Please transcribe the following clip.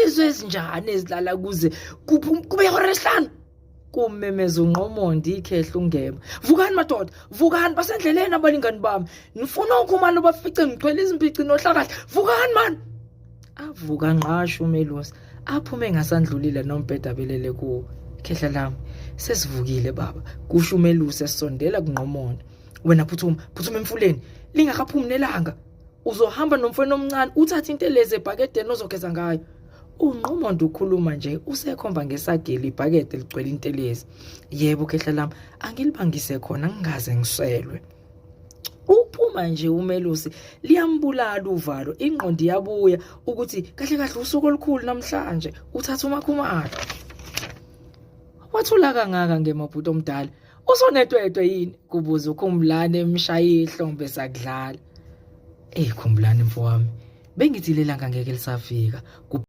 insizwe ezinjani ezilala kuze kube ihora lesihlanu? Kumemeza uNqomondo ikhehla uNgema. Vukani madoda, vukani basendleleni abalingani bami. Ngifuna ukhumalo bafice ngiqhwele izimpici nohlakahle. Vukani man. Avuka nqasho uMelusi, aphume ngasandlulile nombheda belele kuwo. Khehla lami, sesivukile baba. Kusho uMelusi esondela kuNqomondo. Wena phuthuma emfuleni, lingakaphumi nelanga. Uzohamba nomfweni omncane uthatha intelezi ebhakedeni ozogeza ngayo. uNqomondo ukhuluma nje usekhomba ngesageli ibhakede ligcwele intelezi. Yebo khehla lami, angilibangise khona ngingaze ngiswelwe. Uphuma nje uMelusi liyambulala uvalo, ingqondo yabuya ukuthi kahle kahle usuku olukhulu namhlanje uthatha uMakhumalo. Wathula kangaka ngemabhuti omdala. Usonetwetwe yini? Kubuza uKhumbulane emshaye ihlombe sakudlala. Khumbulane mfowami, bengithi lelanga ngeke lisafika.